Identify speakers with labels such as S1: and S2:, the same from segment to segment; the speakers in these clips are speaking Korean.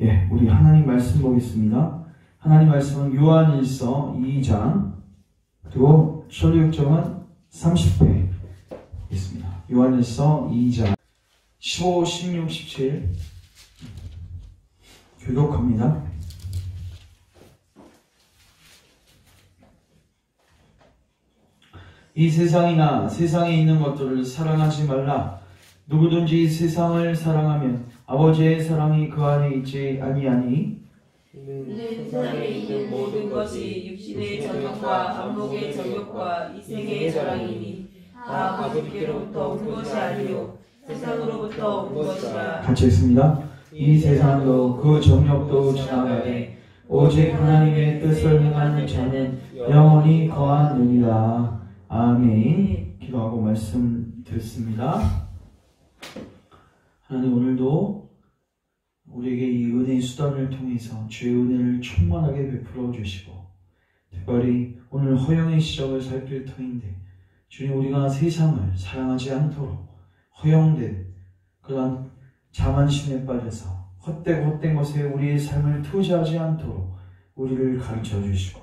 S1: 예, 우리 하나님 말씀 보겠습니다. 하나님 말씀은 요한일서 2장 그리고 설교육정은 30회 있습니다. 요한일서 2장 15, 16, 17 교독합니다. 이 세상이나 세상에 있는 것들을 사랑하지 말라. 누구든지 세상을 사랑하면 아버지의 사랑이 그 안에 있지 아니하니.
S2: 세상에 있는 모든 것이 육신의 정욕과 안목의 정욕과 이생의 자랑이니 다 아버지께로부터 온 것이 아니요 세상으로부터 온 것이라.
S1: 같이 읽습니다. 이 세상도 그 정욕도 지나가되 오직 하나님의 뜻을 행하는 자는 영원히 거하느니라. 아멘. 기도하고 말씀 듣습니다. 하나님, 오늘도 우리에게 이 은혜의 수단을 통해서 주의 은혜를 충만하게 베풀어 주시고, 특별히 오늘 허영의 시작을 살필 터인데 주님, 우리가 세상을 사랑하지 않도록 허영된 그러한 자만심에 빠져서 헛된 것에 우리의 삶을 투자하지 않도록 우리를 가르쳐 주시고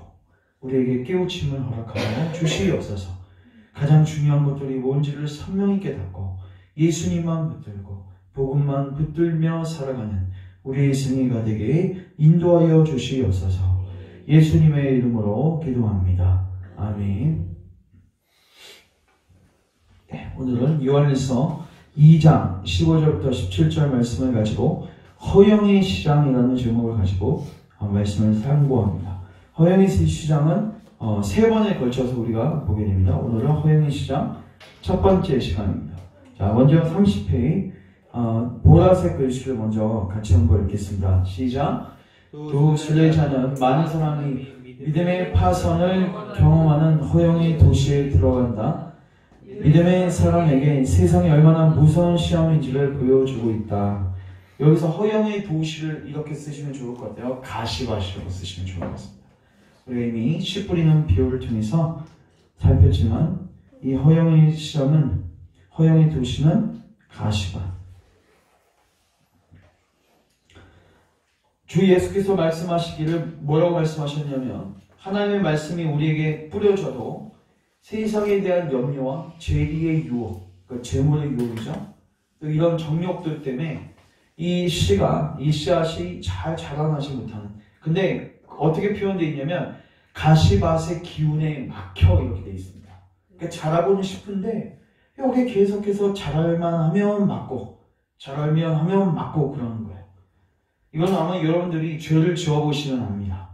S1: 우리에게 깨우침을 허락하여 주시옵소서. 가장 중요한 것들이 뭔지를 선명히 깨닫고 예수님만 붙들고 복음만 붙들며 살아가는 우리의 생애가 되게 인도하여 주시옵소서. 예수님의 이름으로 기도합니다. 아멘. 네, 오늘은 요한일서 2장 15절부터 17절 말씀을 가지고 허영의 시장이라는 제목을 가지고 말씀을 상고합니다. 허영의 시장은 세 번에 걸쳐서 우리가 보게 됩니다. 오늘은 허영의 시장 첫 번째 시간입니다. 자, 먼저 30페이지 보라색 글씨를 먼저 같이 한번 읽겠습니다. 시작. 두 순례자는 많은 사람이 믿음의 파선을 경험하는 허영의 도시에 들어간다. 믿음의 사람에게 세상이 얼마나 무서운 시험인지를 보여주고 있다. 여기서 허영의 도시를 이렇게 쓰시면 좋을 것 같아요. 가시밭이라고 쓰시면 좋을 것 같습니다. 우리가 이미 씨 뿌리는 비유를 통해서 살폈지만 이 허영의 시험은, 허영의 도시는 가시밭. 주 예수께서 말씀하시기를 뭐라고 말씀하셨냐면, 하나님의 말씀이 우리에게 뿌려져도 세상에 대한 염려와 죄리의 유혹, 그러니까 재물의 유혹이죠. 또 이런 정욕들 때문에 이 씨앗이 잘 자라나지 못하는. 근데 어떻게 표현되어 있냐면 가시밭의 기운에 막혀 이렇게 되어 있습니다. 그러니까 자라고는 싶은데 여기 계속해서 자랄만 하면 막고 자랄면 하면 막고 그러는 거예요. 이건 아마 여러분들이 죄를 지어보시면 압니다.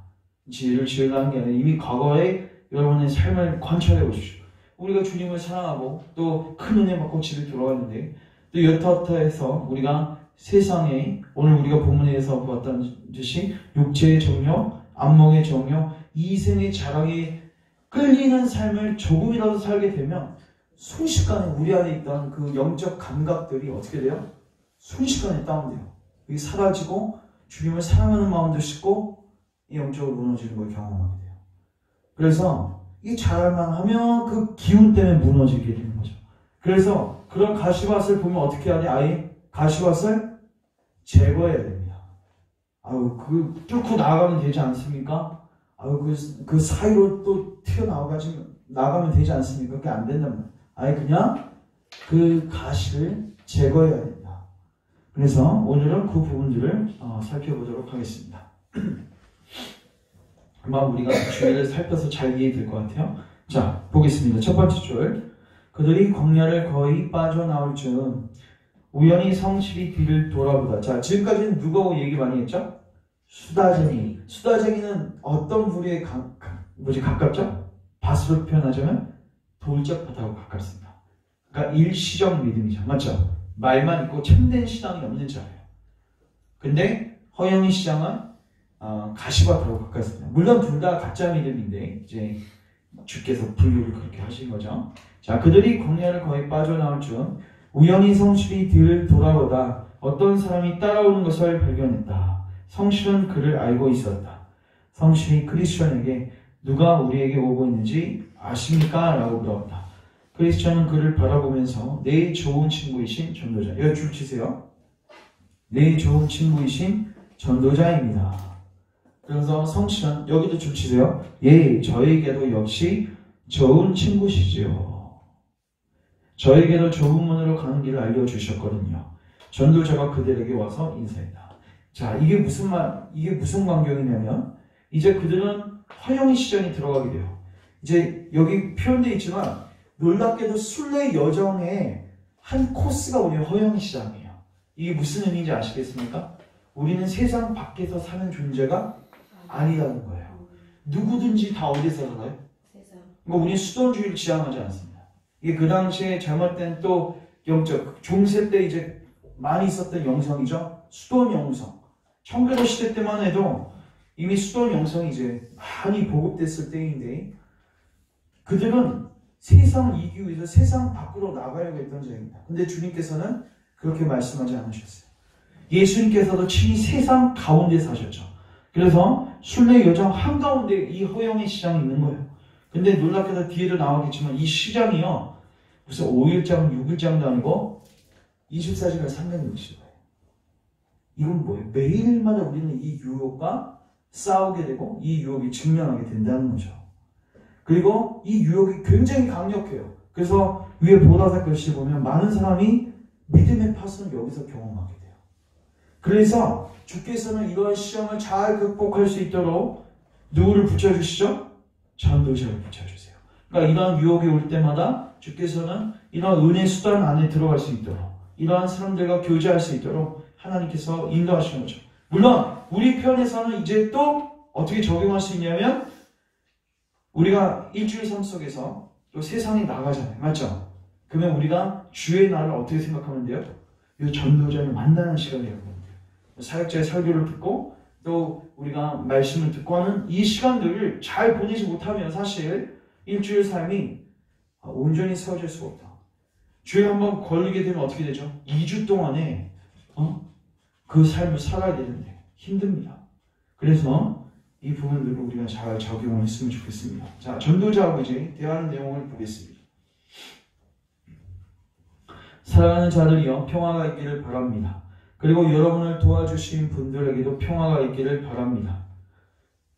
S1: 죄를 지으려는 게 아니라 이미 과거에 여러분의 삶을 관찰해 보십시오. 우리가 주님을 사랑하고 또 큰 은혜 받고 집에 돌아왔는데 또 여타해서 우리가 세상에 오늘 우리가 본문에서 보았던 듯이 육체의 정욕, 안목의 정욕, 이생의 자랑에 끌리는 삶을 조금이라도 살게 되면 순식간에 우리 안에 있던 그 영적 감각들이 어떻게 돼요? 순식간에 다운돼요. 이게 사라지고 주님을 사랑하는 마음도 식고 영적으로 무너지는 걸 경험하게 돼요. 그래서 이 자랄만 하면 그 기운 때문에 무너지게 되는 거죠. 그래서 그런 가시밭을 보면 어떻게 하냐? 아예 가시밭을 제거해야 됩니다. 그 뚫고 나가면 되지 않습니까? 그 사이로 또 튀어나가면 되지 않습니까? 그게 안 된단 말이에요. 아예 그냥 그 가시를 제거해야 됩니다. 그래서 오늘은 그 부분들을 살펴보도록 하겠습니다. 아마 우리가 주의를 살펴서 잘 이해될 것 같아요. 자, 보겠습니다. 첫 번째 줄. 그들이 광야를 거의 빠져나올 즈음 우연히 성실히 뒤를 돌아보다. 자, 지금까지는 누구하고 얘기 많이 했죠? 수다쟁이. 수다쟁이는 어떤 부류에 가깝죠? 밭으로 표현하자면 돌짝밭하고 가깝습니다. 그러니까 일시적 믿음이죠. 맞죠? 말만 있고 참된 신앙이 없는 자예요. 근데 허영의 시장은 가시밭하고 가깝습니다. 물론 둘 다 가짜 믿음인데 이제 주께서 분류를 그렇게 하신 거죠. 자, 그들이 광야를 거의 빠져나올 즈음 우연히 성실히 뒤를 돌아보다 어떤 사람이 따라오는 것을 발견했다. 성실은 그를 알고 있었다. 성실이 크리스천에게 누가 우리에게 오고 있는지 아십니까? 라고 물었다. 크리스천은 그를 바라보면서 내 좋은 친구이신 전도자. 여기 줄 치세요. 내 좋은 친구이신 전도자입니다. 그래서 성취는 여기도 좀 치세요. 예, 저에게도 역시 좋은 친구시지요. 저에게도 좁은 문으로 가는 길을 알려주셨거든요. 전도자가 그들에게 와서 인사했다. 자, 이게 무슨 광경이냐면 이제 그들은 허영의 시장에 들어가게 돼요. 이제 여기 표현되어 있지만 놀랍게도 순례 여정의 한 코스가 오늘 허영의 시장이에요. 이게 무슨 의미인지 아시겠습니까? 우리는 세상 밖에서 사는 존재가 아니라는 거예요. 누구든지 다 어디서 살아요?
S2: 세상.
S1: 우리는 수동주의를 지향하지 않습니다. 이게 그 당시에 잘못된 또 영적, 중세 때 이제 많이 있었던 영성이죠. 수돈 영성. 청교도 시대 때만 해도 이미 수돈 영성이 이제 많이 보급됐을 때인데 그들은 세상을 이기기 위해서 세상 밖으로 나가려고 했던 자입니다. 근데 주님께서는 그렇게 말씀하지 않으셨어요. 예수님께서도 친히 세상 가운데 사셨죠. 그래서 순례 여정 한가운데 이 허영의 시장이 있는 거예요. 근데 놀랍게도 뒤에도 나오겠지만 이 시장이요. 무슨 5일장, 6일장도 아니고 24시간 360일. 이건 뭐예요? 매일마다 우리는 이 유혹과 싸우게 되고 이 유혹이 직면하게 된다는 거죠. 그리고 이 유혹이 굉장히 강력해요. 그래서 위에 보라색 글씨 보면 많은 사람이 믿음의 파선을 여기서 경험하게 돼요. 그래서 주께서는 이러한 시험을 잘 극복할 수 있도록 누구를 붙여주시죠? 전도자를 붙여주세요. 그러니까 이러한 유혹이 올 때마다 주께서는 이러한 은혜 수단 안에 들어갈 수 있도록 이러한 사람들과 교제할 수 있도록 하나님께서 인도하시는 거죠. 물론 우리 편에서는 이제 또 어떻게 적용할 수 있냐면 우리가 일주일 삶 속에서 또 세상에 나가잖아요. 맞죠? 그러면 우리가 주의 날을 어떻게 생각하면 돼요? 이 전도자를 만나는 시간이라고 하면 돼요. 사역자의 설교를 듣고 또 우리가 말씀을 듣고 하는 이 시간들을 잘 보내지 못하면 사실 일주일 삶이 온전히 세워질 수가 없다. 주에 한번 걸리게 되면 어떻게 되죠? 2주 동안에 그 삶을 살아야 되는데 힘듭니다. 그래서 이 부분들을 우리가 잘 적용을 했으면 좋겠습니다. 자, 전도자하고 이제 대화하는 내용을 보겠습니다. 사랑하는 자들이여 평화가 있기를 바랍니다. 그리고 여러분을 도와주신 분들에게도 평화가 있기를 바랍니다.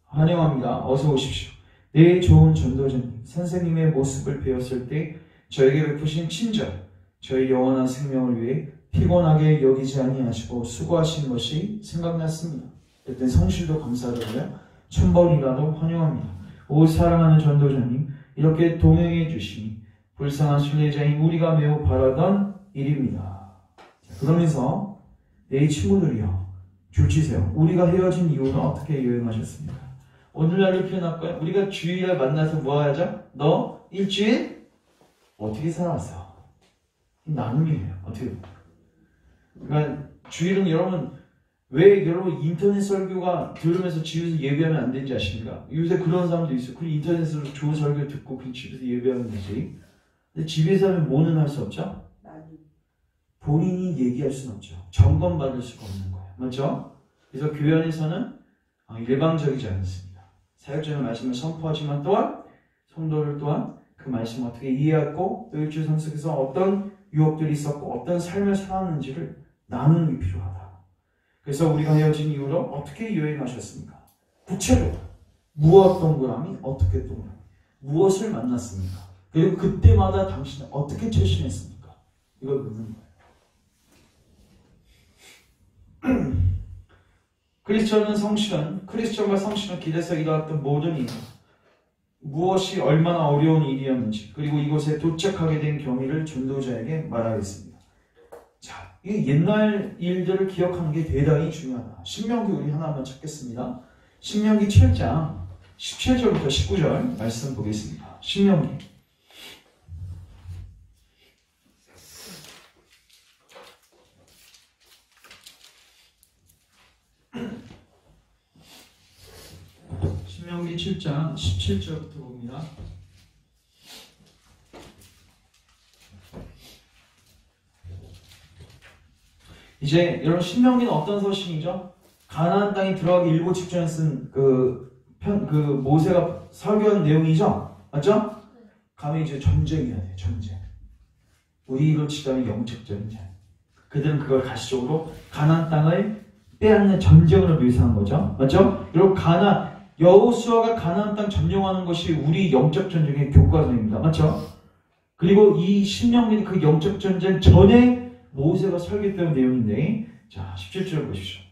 S1: 환영합니다. 어서 오십시오. 네, 좋은 전도자님, 선생님의 모습을 배웠을 때 저에게 베푸신 친절, 저희 영원한 생명을 위해 피곤하게 여기지 아니하시고 수고하신 것이 생각났습니다. 그때 성실도 감사드려요. 천번이라도 환영합니다. 오 사랑하는 전도자님, 이렇게 동행해 주시니 불쌍한 순례자인 우리가 매우 바라던 일입니다. 그러면서 내 친구들이요, 줄치세요. 우리가 헤어진 이후는 어떻게 여행하셨습니까? 오늘날을 표현할까요? 우리가 주일에 만나서 뭐 하자? 너 일주일 어떻게 살았어? 나눔이에요. 어떻게? 그러니까 주일은 여러분 왜 여러분 인터넷 설교가 들으면서 집에서 예배하면 안 되는지 아십니까? 요새 그런 사람도 있어요. 그리고 인터넷으로 좋은 설교 듣고 그 집에서 예배하면 되지. 근데 집에서 하면 뭐는 할 수 없죠? 본인이 얘기할 수는 없죠. 점검받을 수가 없는 거예요. 맞죠? 그래서 교회 안에서는 일방적이지 않습니다. 사역자의 말씀을 선포하지만 또한 성도를 또한 그 말씀을 어떻게 이해하고 또 일주일 삶 속에서 어떤 유혹들이 있었고 어떤 삶을 살았는지를 나누는 게 필요하다. 그래서 우리가 헤어진 이후로 어떻게 여행하셨습니까? 구체로 무엇 동그라미, 어떻게 동그라미, 무엇을 만났습니까? 그리고 그때마다 당신은 어떻게 최신했습니까? 이걸 묻는 거예요. 크리스천과 성실은 길에서 일어났던 모든 일, 무엇이 얼마나 어려운 일이었는지, 그리고 이곳에 도착하게 된 경위를 전도자에게 말하겠습니다. 자, 이 옛날 일들을 기억하는 게 대단히 중요하다. 신명기 우리 하나만 찾겠습니다. 신명기 7장 17절부터 19절 말씀 보겠습니다. 신명기. 신명기 7장 17절부터 봅니다. 이제 여러분 신명기는 어떤 서신이죠? 가나안 땅에 들어가기 일보 직전에 쓴 모세가 설교한 내용이죠? 맞죠? 가면 이제 전쟁이어야 돼요. 전쟁. 우리로 치자면 영적 전쟁. 그들은 그걸 가시적으로 가나안 땅을 빼앗는 전쟁을 묘사한 거죠. 맞죠? 여러분 여호수아가 가나안 땅 점령하는 것이 우리 영적 전쟁의 교과서입니다. 맞죠? 그리고 이 신명기는 그 영적 전쟁 전에 모세가 설계했던 내용인데, 자 17절 보십시오.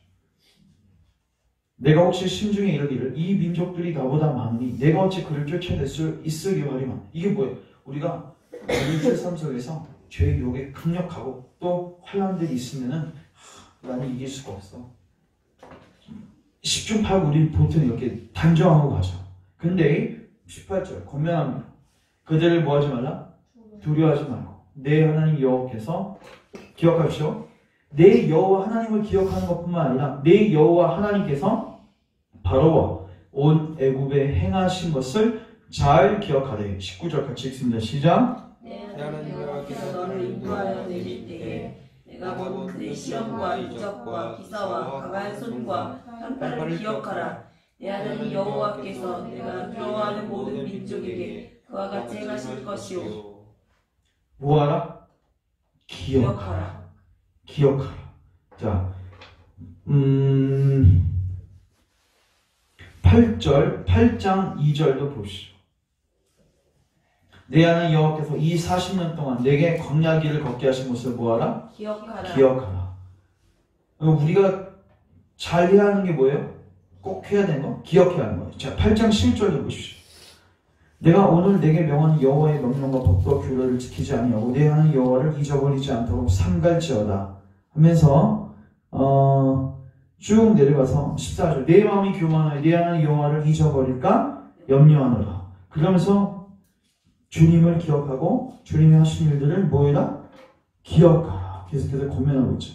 S1: 내가 혹시 심중에 이르기를 이 민족들이 나보다 많으니 내가 어찌 그를 쫓아낼 수 있으리요 하리만. 이게 뭐예요? 우리가 일주일 삶 속에서 죄의 유혹에 강력하고 또 환란들이 있으면은 나는 이길 수가 없어. 10중 8구 우리 보통 이렇게 단정하고 가죠. 근데 18절 권면합니다. 그들을 뭐하지 말라? 두려워하지 말고 내 하나님 여호와께서 기억하십시오. 내 여호와 하나님을 기억하는 것뿐만 아니라 내 여호와 하나님께서 바로와 온 애굽에 행하신 것을 잘 기억하래. 19절 같이 읽습니다. 시작.
S2: 내 하나님 여호와께서 너를 인도하여 내릴 때에 내가 본 그의 시험과 이적과 기사와 강한 손과 깜빡을 기억하라. 내 하나님 여호와께서 내가 두려워하는 모든 민족에게 그와 같이 행하실 것이오.
S1: 뭐하라? 기억하라. 기억하라. 자, 8장 2절도 보시죠. 내 하나님 여호와께서 이 40년 동안 내게 광야 길을 걷게 하신 것을 뭐하라?
S2: 기억하라.
S1: 기억하라. 우리가 잘 해야 하는 게 뭐예요? 꼭 해야 되는 거? 기억해야 하는 거예요. 자, 8장 11절도 보십시오. 내가 오늘 내게 명하는 여호와의 명령과 법과 규례를 지키지 아니하고 내 하나님 여호와를 잊어버리지 않도록 삼갈지어다 하면서 쭉 내려가서 14절 내 마음이 교만하여 내 하나님 여호와를 잊어버릴까 염려하노라. 그러면서 주님을 기억하고 주님이 하신 일들을 뭐해라? 기억하라. 계속해서 고면하고 있죠.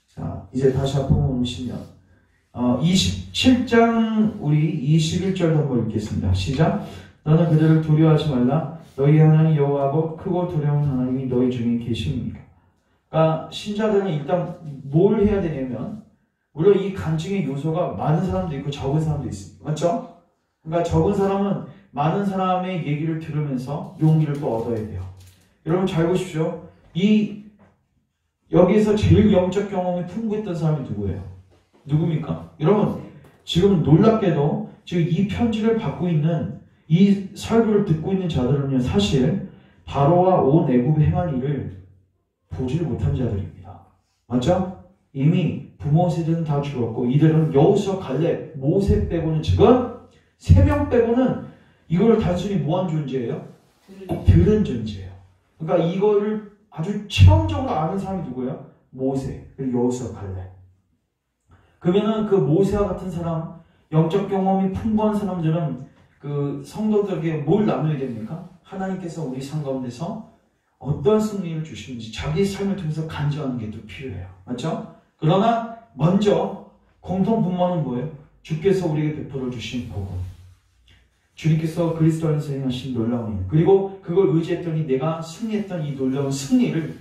S1: 자, 이제 다시 앞으로 오시면 27장 우리 21절도 한번 읽겠습니다. 시작. 너는 그들을 두려워하지 말라. 너희 하나님 여호와고 크고 두려운 하나님이 너희 중에 계십니다. 그러니까 신자들은 일단 뭘 해야 되냐면, 물론 이 간증의 요소가 많은 사람도 있고 적은 사람도 있습니다. 맞죠? 그러니까 적은 사람은 많은 사람의 얘기를 들으면서 용기를 또 얻어야 돼요. 여러분 잘 보십시오. 여기에서 제일 영적 경험이 풍부했던 사람이 누구예요? 누굽니까? 여러분 지금 놀랍게도 지금 이 편지를 받고 있는 이 설교를 듣고 있는 자들은요, 사실 바로와 온 애굽에 행한 일을 보지를 못한 자들입니다. 맞죠? 이미 부모 세대는 다 죽었고 이들은 여호수아, 갈렙, 모세 빼고는 지금 3명 빼고는 이걸 단순히 뭐한 존재예요? 들은 존재예요. 그러니까 이거를 아주 체험적으로 아는 사람이 누구예요? 모세, 그리고 여호수아, 갈렙. 그러면은 그 모세와 같은 사람, 영적 경험이 풍부한 사람들은 그 성도들에게 뭘 나눠야 됩니까? 하나님께서 우리 삶 가운데서 어떤 승리를 주시는지 자기 삶을 통해서 간증하는 게 또 필요해요. 맞죠? 그러나 먼저 공통 분모는 뭐예요? 주께서 우리에게 베풀어 주신 복음, 주님께서 그리스도 안에서 행하신 놀라운 일, 그리고 그걸 의지했더니 내가 승리했던 이 놀라운 승리를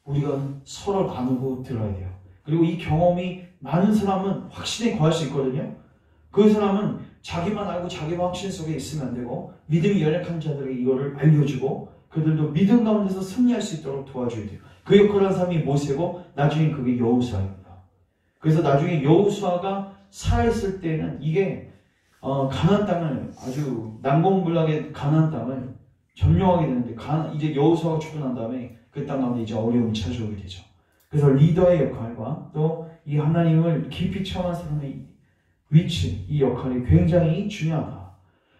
S1: 우리가 서로 나누고 들어야 돼요. 그리고 이 경험이 많은 사람은 확신에 거할 수 있거든요. 그 사람은 자기만 알고 자기만 확신 속에 있으면 안 되고 믿음이 연약한 자들에게 이거를 알려주고 그들도 믿음 가운데서 승리할 수 있도록 도와줘야 돼요. 그 역할을 한 사람이 모세고 나중에 그게 여호수아입니다. 그래서 나중에 여호수아가 살아있을 때는 이게 가나안 땅을 아주 난공불락의 가나안 땅을 점령하게 되는데 이제 여호수아가 죽고 난 다음에 그 땅 가운데 이제 어려움이 찾아오게 되죠. 그래서 리더의 역할과 또 이 하나님을 깊이 체험한 사람의 위치, 이 역할이 굉장히 중요하다.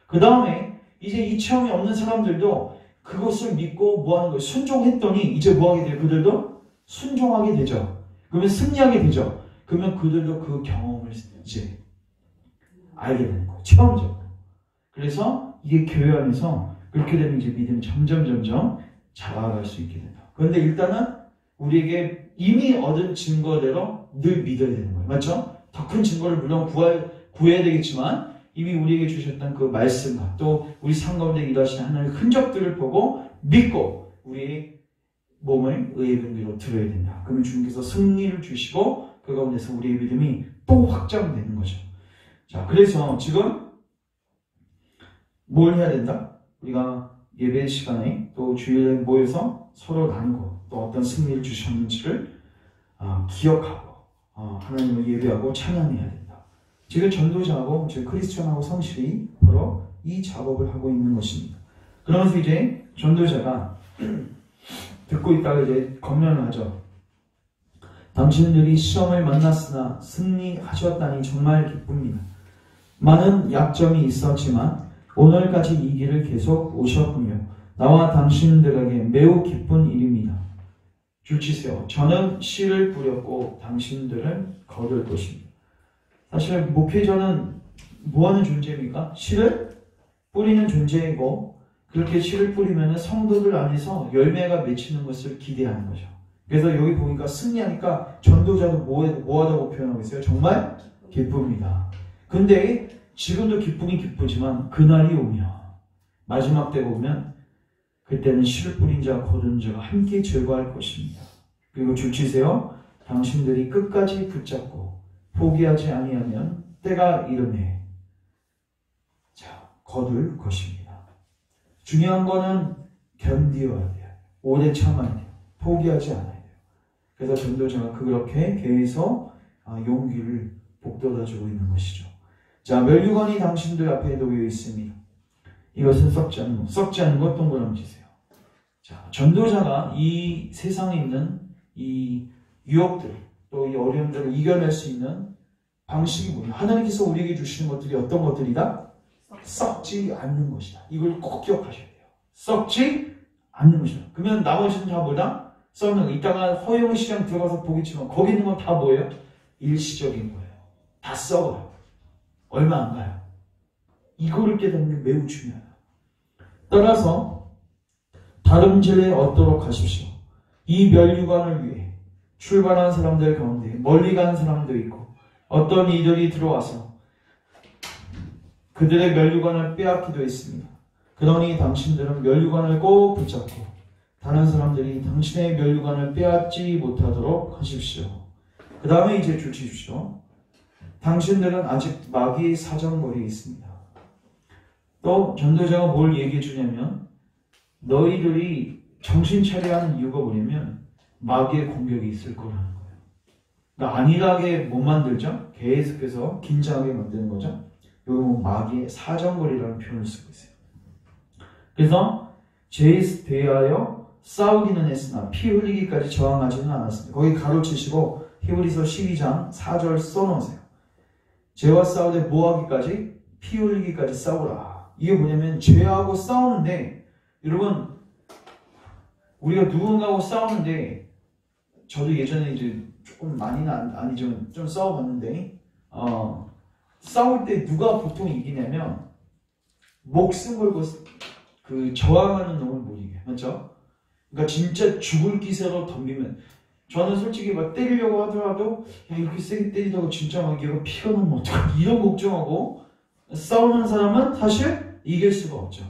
S1: 그 다음에 이제 이 체험이 없는 사람들도 그것을 믿고 뭐하는 거예요? 순종했더니 이제 뭐하게 돼요? 그들도 순종하게 되죠. 그러면 승리하게 되죠. 그러면 그들도 그 경험을 이제 알게 되는 거예요. 체험적으로. 그래서 이게 교회 안에서 그렇게 되면 이제 믿음이 점점 자라갈 수 있게 된다. 그런데 일단은 우리에게 이미 얻은 증거대로 늘 믿어야 되는 거예요. 맞죠? 더 큰 증거를 물론 구해야 되겠지만 이미 우리에게 주셨던 그 말씀과 또 우리 삶 가운데 일하신 하나님의 흔적들을 보고 믿고 우리의 몸을 의의 병기로 들어야 된다. 그러면 주님께서 승리를 주시고 그 가운데서 우리의 믿음이 또 확장되는 거죠. 자, 그래서 지금 뭘 해야 된다? 우리가 예배 시간에 또 주일에 모여서 서로 나누고 또 어떤 승리를 주셨는지를 기억하고 하나님을 예배하고 찬양해야 된다. 지금 전도자하고 즉 크리스천하고 성실히 바로 이 작업을 하고 있는 것입니다. 그러면서 이제 전도자가 듣고 있다가 이제 검면을 하죠. 당신들이 시험을 만났으나 승리하셨다니 정말 기쁩니다. 많은 약점이 있었지만 오늘까지 이 길을 계속 오셨군요. 나와 당신들에게 매우 기쁜 일입니다. 줄치세요. 저는 씨를 뿌렸고 당신들은 거둘 것입니다. 사실 목회자는 뭐하는 존재입니까? 씨를 뿌리는 존재이고 그렇게 씨를 뿌리면 성도들 안에서 열매가 맺히는 것을 기대하는 거죠. 그래서 여기 보니까 승리하니까 전도자도 뭐하다고 표현하고 있어요? 정말 기쁩니다. 근데 지금도 기쁘긴 기쁘지만 그날이 오면 마지막 때가 오면 그때는 씨를 뿌린 자와 거둔 자가 함께 즐거워할 것입니다. 그리고 줄치세요. 당신들이 끝까지 붙잡고 포기하지 아니하면 때가 이르매 거둘 것입니다. 중요한 거는 견디어야 돼요. 오래 참아야 돼요. 포기하지 않아야 돼요. 그래서 전도자가 그렇게 계속 용기를 북돋아주고 있는 것이죠. 자, 멸류관이 당신들 앞에 놓여 있습니다. 이것은 썩지 않는 것 동그라미 치세요. 자, 전도자가 이 세상에 있는 이 유혹들, 또 이 어려움들을 이겨낼 수 있는 방식이 뭐냐? 하나님께서 우리에게 주시는 것들이 어떤 것들이다? 썩지 않는 것이다. 이걸 꼭 기억하셔야 돼요. 썩지 않는 것이다. 그러면 나머지는 다 뭐다? 썩는 거. 이따가 허용 시장 들어가서 보겠지만 거기 있는 건 다 뭐예요? 일시적인 거예요. 다 썩어요. 얼마 안 가요. 이거를 깨닫는 게 매우 중요해요. 따라서 다름질에 얻도록 하십시오. 이 멸류관을 위해 출발한 사람들 가운데 멀리 간 사람도 있고 어떤 이들이 들어와서 그들의 멸류관을 빼앗기도 했습니다. 그러니 당신들은 멸류관을 꼭 붙잡고 다른 사람들이 당신의 멸류관을 빼앗지 못하도록 하십시오. 그 다음에 이제 줄 치십시오. 당신들은 아직 마귀의 사정거리에 있습니다. 또 전도자가 뭘 얘기해 주냐면 너희들이 정신 차려야 하는 이유가 뭐냐면 마귀의 공격이 있을 거라는 거예요. 그러니까 안일하게 못 만들죠? 계속해서 긴장하게 만드는 거죠. 여기 마귀의 사정거리라는 표현을 쓰고 있어요. 그래서 죄에 대하여 싸우기는 했으나 피 흘리기까지 저항하지는 않았습니다. 거기 가로치시고 히브리서 12장 4절 써놓으세요. 죄와 싸우되 뭐하기까지? 피 흘리기까지 싸우라. 이게 뭐냐면 죄하고 싸우는데 여러분 우리가 누군가하고 싸우는데 저도 예전에 이제 조금 많이는 아니지만 좀 싸워봤는데 싸울 때 누가 보통 이기냐면 목숨 걸고 그 저항하는 놈을 못 이겨요. 맞죠? 그러니까 진짜 죽을 기세로 덤비면 저는 솔직히 막 때리려고 하더라도 야 이렇게 세게 때리다가 진짜 막 얘가 피가 나면 어떡하지 이런 걱정하고 싸우는 사람은 사실 이길 수가 없죠.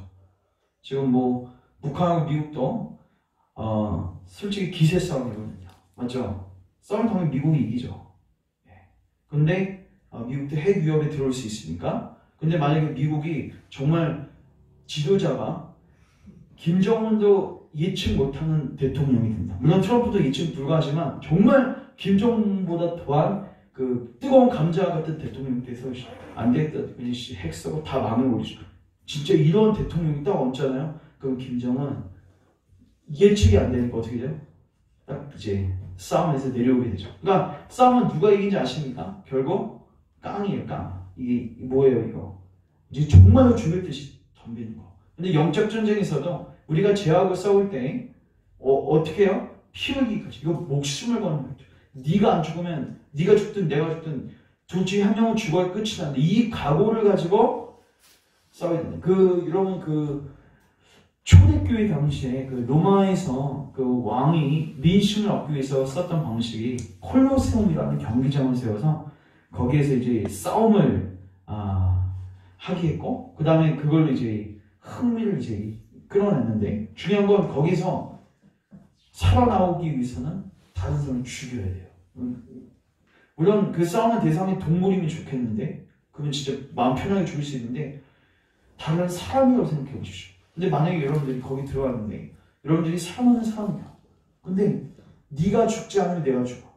S1: 지금 뭐 북한하고 미국도 솔직히 기세 싸움이거든요. 맞죠? 싸움 당연히 미국이 이기죠. 근데 미국도 핵 위협에 들어올 수 있으니까. 근데 만약에 미국이 정말 지도자가 김정은도 예측 못하는 대통령이 된다. 물론 트럼프도 예측 불가하지만 정말 김정은보다 더한 그 뜨거운 감자 같은 대통령이 돼서 안 되겠다. 그냥 핵 쓰고 다 망해버리죠. 진짜 이런 대통령이 딱 얹잖아요. 그럼 김정은 예측이 안 되니까 어떻게 돼요? 딱 이제 싸움에서 내려오게 되죠. 그러니까 싸움은 누가 이긴지 아십니까? 결국 깡이에요, 깡. 이게 뭐예요, 이거? 이제 정말로 죽을 듯이 덤비는 거. 근데 영적 전쟁에서도 우리가 죄하고 싸울 때 어떻게 해요? 피 흘리기까지. 이거 목숨을 거는 거죠. 네가 안 죽으면 네가 죽든 내가 죽든 둘 중에 한 명은 죽어야 끝이 나는데 이 각오를 가지고 싸워야 된다. 여러분 초대교회 당시에 그 로마에서 그 왕이 민심을 얻기 위해서 썼던 방식이 콜로세움이라는 경기장을 세워서 거기에서 이제 싸움을 하게 했고 그 다음에 그걸로 이제 흥미를 이제 끌어냈는데 중요한 건 거기서 살아나오기 위해서는 다른 사람을 죽여야 돼요. 물론 그 싸우는 대상이 동물이면 좋겠는데 그러면 진짜 마음 편하게 죽일 수 있는데 다른 사람이라고 생각해 보십시오. 근데 만약에 여러분들이 거기 들어갔는데 여러분들이 사랑하는 사람이야. 근데 네가 죽지 않으면 내가 죽어.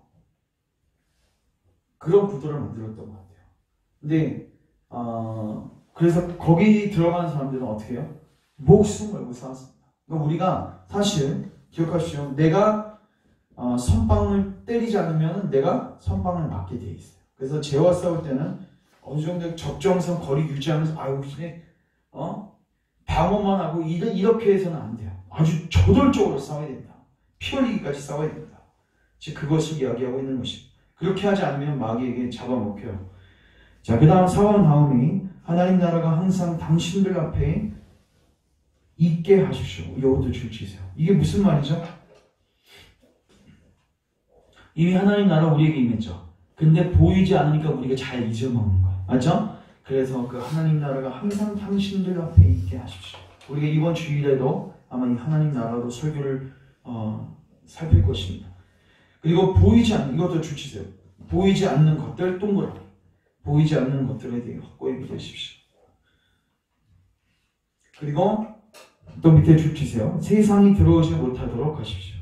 S1: 그런 구도를 만들었던 것 같아요. 근데 그래서 거기 들어가는 사람들은 어떻게 해요? 목숨 걸고 싸웠습니다. 그러니까 우리가 사실 기억하십시오. 내가 선빵을 때리지 않으면 내가 선빵을 맞게 돼 있어요. 그래서 쟤와 싸울 때는 어느 정도 적정선 거리 유지하면서 혹시 방어만 하고 이렇게 해서는 안 돼요. 아주 저돌적으로 싸워야 된다. 피 흘리기까지 싸워야 된다. 즉 그것을 이야기하고 있는 것입니다. 그렇게 하지 않으면 마귀에게 잡아먹혀요. 자, 그 다음 4번 다음이 하나님 나라가 항상 당신들 앞에 있게 하십시오. 이것도 줄치세요. 이게 무슨 말이죠? 이미 하나님 나라 우리에게 임했죠. 근데 보이지 않으니까 우리가 잘 잊어먹는 거예요. 맞죠? 그래서 그 하나님 나라가 항상 당신들 앞에 있게 하십시오. 우리가 이번 주일에도 아마 이 하나님 나라로 설교를 살필 것입니다. 그리고 보이지 않는, 이것도 줄치세요. 보이지 않는 것들 동그라미. 보이지 않는 것들에 대해 확고히 믿으십시오. 그리고 또 밑에 줄치세요. 세상이 들어오지 못하도록 하십시오.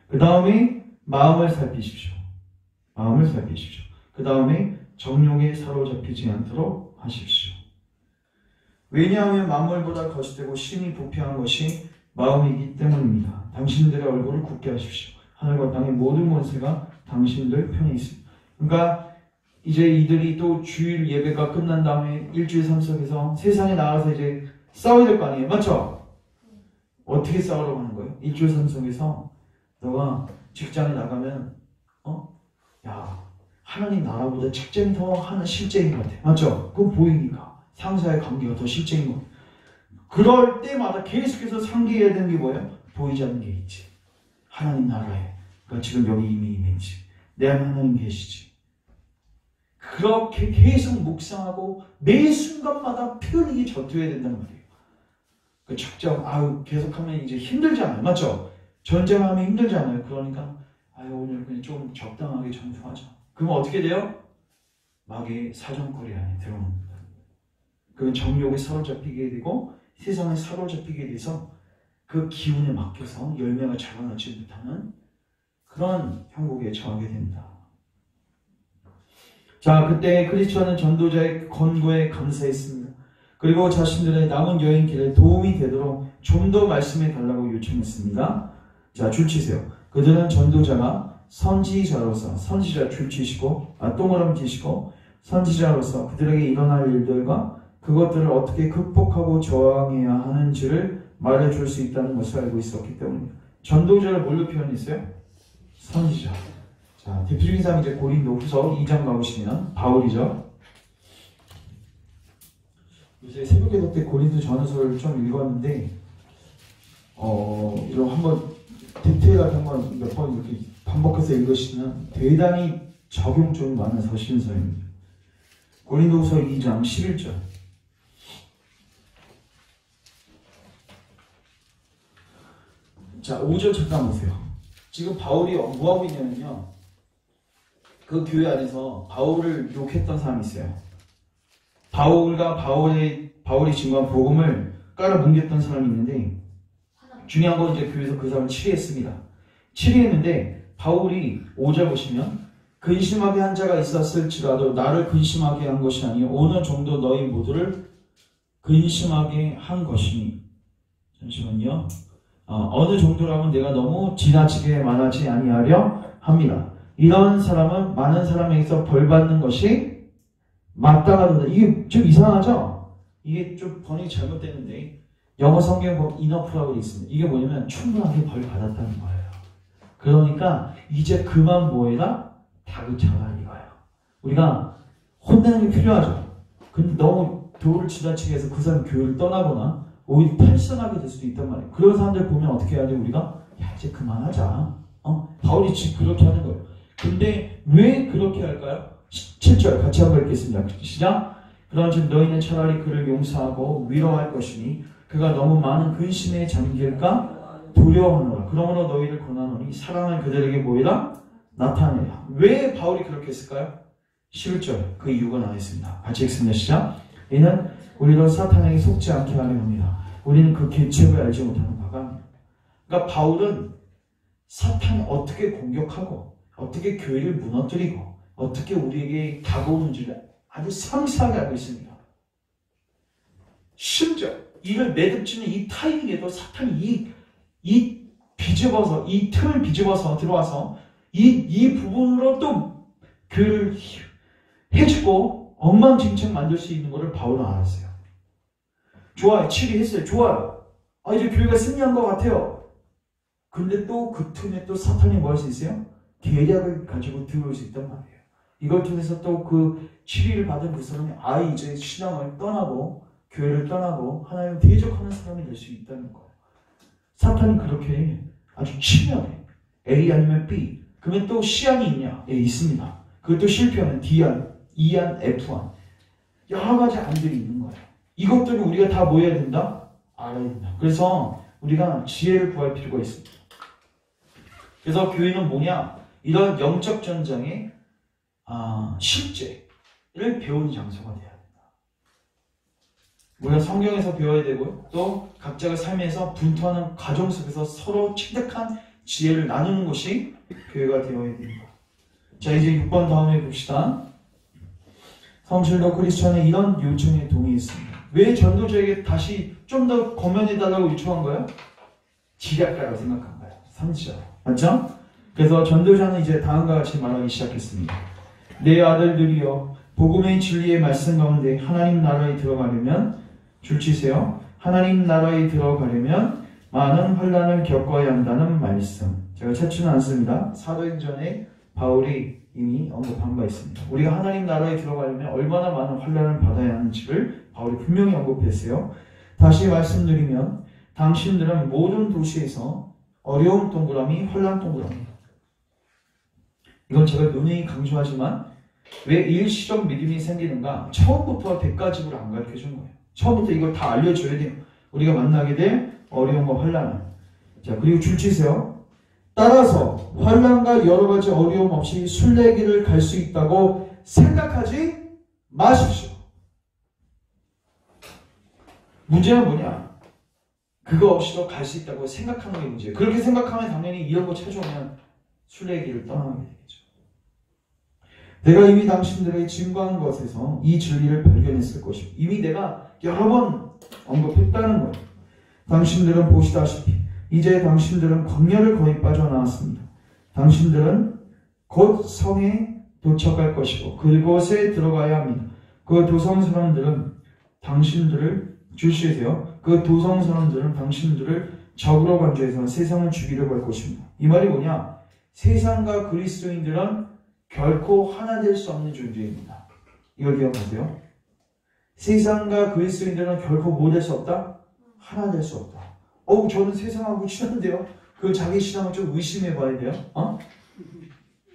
S1: 그 다음에 마음을 살피십시오. 마음을 살피십시오. 그 다음에 정욕에 사로잡히지 않도록 하십시오. 왜냐하면 만물보다 거짓되고 신이 부패한 것이 마음이기 때문입니다. 당신들의 얼굴을 굳게 하십시오. 하늘과 땅의 모든 권세가 당신들 편에 있습니다. 그러니까 이제 이들이 또 주일 예배가 끝난 다음에 일주일 참석해서 세상에 나가서 이제 싸워야 될 거 아니에요. 맞죠? 어떻게 싸우러 가는 거예요? 일주일 참석해서 너가 직장에 나가면 야 하나님 나라보다 직장이 더 하는 실제인 것 같아. 맞죠? 그건 보이니까 상사의 관계가 더 실제인 것 같아. 그럴 때마다 계속해서 상기해야 되는 게 뭐예요? 보이지 않는 게 있지. 하나님 나라에. 그러니까 지금 여기 이미 임했지. 내 안에 하나님 계시지. 그렇게 계속 묵상하고 매 순간마다 피 흘리게 전투해야 된단 말이에요. 그 작정, 계속하면 이제 힘들잖아요. 맞죠? 전쟁하면 힘들잖아요. 그러니까 오늘 그냥 좀 적당하게 전투하자. 그러면 어떻게 돼요? 마귀의 사정거리 안에 들어옵니다. 그건 정욕에 사로잡히게 되고 세상에 사로잡히게 돼서 그 기운에 맡겨서 열매가 자라나지 못하는 그런 형국에 처하게 된다. 자, 그때 크리스천은 전도자의 권고에 감사했습니다. 그리고 자신들의 남은 여행길에 도움이 되도록 좀 더 말씀해 달라고 요청했습니다. 자, 줄치세요. 그들은 전도자가 선지자 줄치시고 동그라미 치시고 선지자로서 그들에게 일어날 일들과 그것들을 어떻게 극복하고 저항해야 하는지를 말해줄 수 있다는 것을 알고 있었기 때문입니다. 전도자를 뭘로 표현했어요? 선지자. 자, 대표적인 사람이 이제 고린도후서 2장 가보시면 바울이죠. 요새 새벽기도 때 고린도 전서를 좀 읽었는데 이런 한번 디테일하게 한번 몇 번 이렇게 반복해서 읽으시면 대단히 적용점이 많은 서신서입니다. 고린도후서 2장 11절. 자, 5절 잠깐 보세요. 지금 바울이 뭐 하고 있냐면요. 그 교회 안에서 바울을 욕했던 사람이 있어요. 바울이 증거한 복음을 깔아뭉갰던 사람이 있는데 중요한 건 이제 교회에서 그 사람을 치리했습니다. 치리했는데 바울이 5절 보시면 근심하게 한 자가 있었을지라도 나를 근심하게 한 것이 아니요 어느 정도 너희 모두를 근심하게 한 것이니. 잠시만요. 어느 정도라면 내가 너무 지나치게 말하지 아니하려 합니다. 이런 사람은 많은 사람에게서 벌받는 것이 마땅하다. 이게 좀 이상하죠? 이게 좀 번역이 잘못됐는데 영어 성경 보면 이너프라고 있습니다. 이게 뭐냐면 충분하게 벌 받았다는 거예요. 그러니까 이제 그만 뭐해라? 다그쳐라 이거예요. 우리가 혼내는 게 필요하죠. 근데 너무 도를 지나치게 해서 그 사람 교회를 떠나거나 오히려 탈선하게 될 수도 있단 말이에요. 그런 사람들 보면 어떻게 해야 돼? 우리가 이제 그만하자. 바울이 지금 그렇게 하는 거예요. 근데 왜 그렇게 할까요? 7절 같이 한번 읽겠습니다. 시작. 그런즉 너희는 차라리 그를 용서하고 위로할 것이니 그가 너무 많은 근심에 잠길까 두려워하노라. 그러므로 너희를 권하노니 사랑을 그들에게 모이라 나타내라. 왜 바울이 그렇게 했을까요? 11절 그 이유가 나와있습니다. 같이 읽습니다. 시작. 이는 우리로 사탄에게 속지 않게 하려 합니다. 우리는 그 계책을 알지 못하는 바가 아닙니다. 그러니까 바울은 사탄이 어떻게 공격하고 어떻게 교회를 무너뜨리고 어떻게 우리에게 다가오는지를 아주 상세하게 알고 있습니다. 심지어 이를 매듭지는 이 타이밍에도 사탄이 이 비집어서, 이 틈을 비집어서 들어와서 이 부분으로 또 교회를 해주고 엉망진창 만들 수 있는 것을 바울은 알았어요. 좋아요. 치리했어요. 좋아요. 이제 교회가 승리한 것 같아요. 근데 또 그 틈에 또 사탄이 뭐 할 수 있어요? 계략을 가지고 들어올 수 있단 말이에요. 이걸 통해서 또 그 치리를 받은 그 사람이 이제 신앙을 떠나고 교회를 떠나고 하나님을 대적하는 사람이 될 수 있다는 거예요. 사탄이 그렇게 아주 치밀하게 A 아니면 B, 그러면 또 C안이 있냐? 예, 있습니다. 그것도 실패하는 D안, E안, F안, 여러 가지 안들이 있는 거예요. 이것들을 우리가 다 뭐 해야 된다? 알아야 된다. 그래서 우리가 지혜를 구할 필요가 있습니다. 그래서 교회는 뭐냐? 이런 영적 전장의 실제를 배우는 장소가 돼야 된다. 우리가 성경에서 배워야 되고 또 각자가 삶에서 분투하는 과정 속에서 서로 취득한 지혜를 나누는 것이 교회가 되어야 된다. 자, 이제 6번 다음에 봅시다. 성실도 크리스천의 이런 요청에 동의했습니다. 왜 전도자에게 다시 좀 더 거면해달라고 요청한 거예요? 지략가라고 생각한 거예요. 3절. 맞죠? 그래서 전도자는 이제 다음과 같이 말하기 시작했습니다. 내 아들들이여, 복음의 진리의 말씀 가운데 하나님 나라에 들어가려면, 줄치세요. 하나님 나라에 들어가려면 많은 환난을 겪어야 한다는 말씀. 제가 찾지는 않습니다. 사도행전에 바울이 이미 언급한 바 있습니다. 우리가 하나님 나라에 들어가려면 얼마나 많은 환난을 받아야 하는지를 바울이 분명히 언급했어요. 다시 말씀드리면 당신들은 모든 도시에서 어려움 동그라미, 환난 동그라미. 이건 제가 누누이 강조하지만 왜 일시적 믿음이 생기는가? 처음부터 100가지를 안 가르쳐준 거예요. 처음부터 이걸 다 알려줘야 돼요. 우리가 만나게 될 어려움과 환난을. 자, 그리고 줄치세요. 따라서 환난과 여러 가지 어려움 없이 순례길을 갈 수 있다고 생각하지 마십시오. 문제는 뭐냐? 그거 없이도 갈 수 있다고 생각하는 게 문제예요. 그렇게 생각하면 당연히 이런 거 찾아오면 순례길을 떠나게 되겠죠. 내가 이미 당신들에게 증거한 것에서 이 진리를 발견했을 것이고 이미 내가 여러 번 언급했다는 거예요. 당신들은 보시다시피 이제 당신들은 광야를 거의 빠져나왔습니다. 당신들은 곧 성에 도착할 것이고 그곳에 들어가야 합니다. 그 도성 사람들은 당신들을 주시세요. 그 도성 사람들은 당신들을 적으로 간주해서 세상을 죽이려고 할 것입니다. 이 말이 뭐냐? 세상과 그리스도인들은 결코 하나 될 수 없는 존재입니다. 이걸 기억하세요. 세상과 그리스도인들은 결코 뭐 될 수 없다? 하나 될 수 없다. 저는 세상하고 친한데요. 그 자기 신앙을 좀 의심해 봐야 돼요.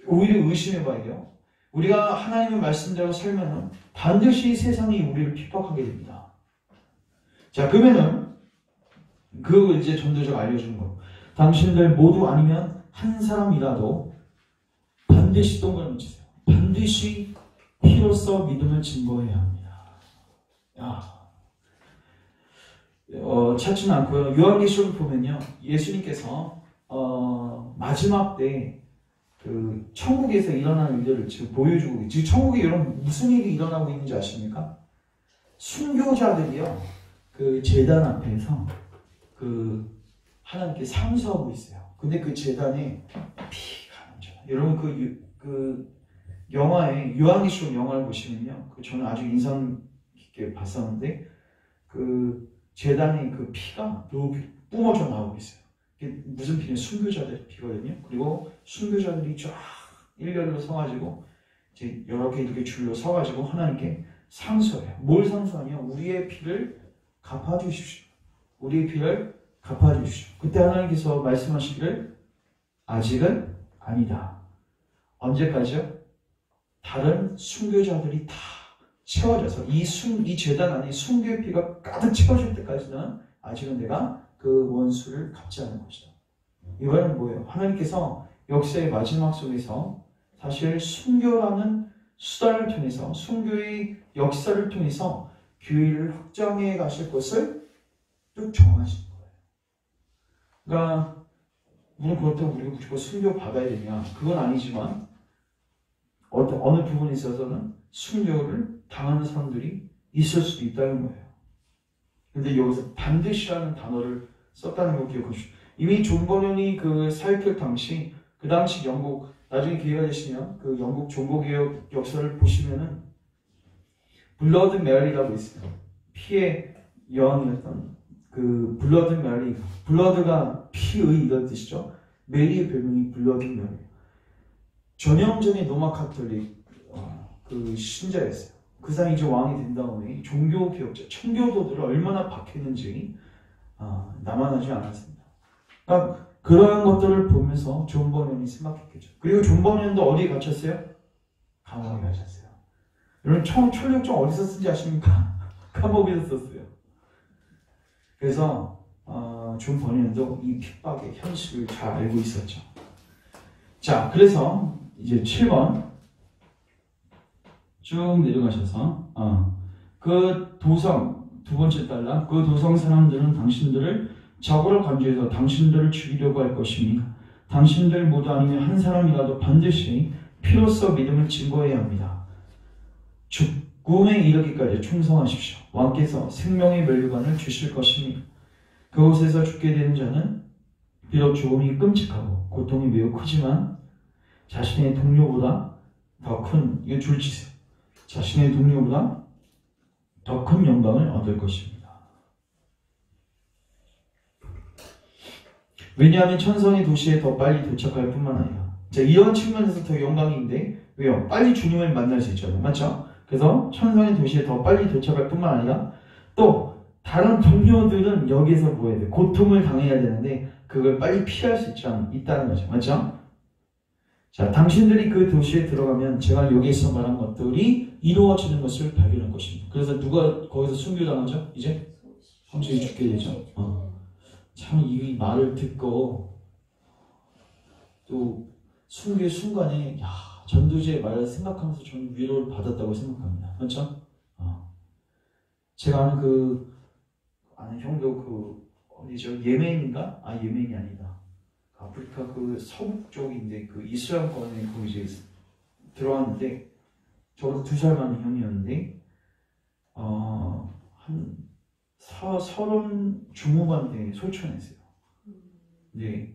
S1: 오히려 의심해 봐야 돼요. 우리가 하나님의 말씀대로 살면은 반드시 세상이 우리를 핍박하게 됩니다. 자, 그러면은 그걸 이제 전도자가 알려주는 거예요. 당신들 모두 아니면 한 사람이라도 반드시 동그라미 치세요. 반드시 피로써 믿음을 증거해야 합니다. 찾지는 않고요. 요한계시록을 보면요, 예수님께서 마지막 때 그 천국에서 일어나는 일들을 지금 보여주고, 지금 천국에 이런 무슨 일이 일어나고 있는지 아십니까? 순교자들이요, 그 제단 앞에서 그 하나님께 상수하고 있어요. 근데 그 제단에 피가 넘쳐요. 여러분 그 영화에 요한계시록 영화를 보시면요, 저는 아주 인상 깊게 봤었는데 그 제단에 그 피가 뿜어져 나오고 있어요. 이게 무슨 피냐? 순교자들의 피거든요. 그리고 순교자들이 쫙 일렬로 서가지고 이제 여러 개 이렇게 줄로 서가지고 하나님께 상수해요. 뭘 상수하냐? 우리의 피를 갚아주십시오. 우리의 피를 갚아주십시오. 그때 하나님께서 말씀하시기를 아직은 아니다. 언제까지요? 다른 순교자들이 다 채워져서 이 제단 안에 순교의 피가 가득 채워질 때까지는 아직은 내가 그 원수를 갚지 않을 것이다. 이거는 뭐예요? 하나님께서 역사의 마지막 속에서 사실 순교라는 수단을 통해서 순교의 역사를 통해서 교회를 확장해 가실 것을 또 정하신 거예요. 그러니까 물론 그렇다고 우리가 무조건 순교 받아야 되냐? 그건 아니지만 어느 부분에 있어서는 순교를 당하는 사람들이 있을 수도 있다는 거예요. 근데 여기서 반드시라는 단어를 썼다는 걸 기억하십시오. 이미 존 버년이 그 사역할 당시, 그 당시 영국, 나중에 기회가 되시면 그 영국 종교개혁 역사를 보시면은 블러드 메리라고 있어요. 피의 여왕이었던 그 블러드 메리. 블러드가 피의 이런 뜻이죠. 메리의 별명이 블러드 메리. 전형적인 로마 카톨릭 그 신자였어요. 그 사람이 이제 왕이 된 다음에 종교개혁자, 청교도들을 얼마나 박했는지 남아나지 않았습니다. 그러니까 그러한 것들을 보면서 존 버년이 생각했겠죠. 그리고 존 버년도 어디에 갇혔어요? 감옥에 갇혔어요. 여러분 철력종 어디서 쓴지 아십니까? 감옥에서 썼어요. 그래서 존 버년도 이 핍박의 현실을 잘 알고 있었죠. 자, 그래서 이제 7번 쭉 내려가셔서 그 도성 두 번째 달라 그 도성 사람들은 당신들을 적으로 간주해서 당신들을 죽이려고 할 것이니 당신들 모두 아니면 한 사람이라도 반드시 피로써 믿음을 증거해야 합니다. 죽음에 이르기까지 충성하십시오. 왕께서 생명의 면류관을 주실 것입니다. 그곳에서 죽게 되는 자는 비록 죽음이 끔찍하고 고통이 매우 크지만 자신의 동료보다 더 큰, 이거 줄치세요. 자신의 동료보다 더 큰 영광을 얻을 것입니다. 왜냐하면 천성의 도시에 더 빨리 도착할 뿐만 아니라, 자, 이런 측면에서 더 영광인데, 왜요? 빨리 주님을 만날 수 있잖아요. 맞죠? 그래서 천성의 도시에 더 빨리 도착할 뿐만 아니라 또 다른 동료들은 여기서 뭐 해야 돼? 고통을 당해야 되는데 그걸 빨리 피할 수 있다는 거죠. 맞죠? 자, 당신들이 그 도시에 들어가면 제가 여기서 말한 것들이 이루어지는 것을 발견할 것입니다. 그래서 누가 거기서 순교당하죠? 이제 성신이 죽게 되죠. 참 이 말을 듣고 또 순교의 순간에 전도제의 말을 생각하면서 저는 위로를 받았다고 생각합니다. 그렇죠? 제가 아는 형도 어디죠? 예멘인가? 예멘이 아니다. 아프리카 그 서북 쪽인데 그 이슬람권에 거기 이제 들어왔는데 저보다 2살 많은 형이었는데 한 30 중후반 때 소천했어요. 네.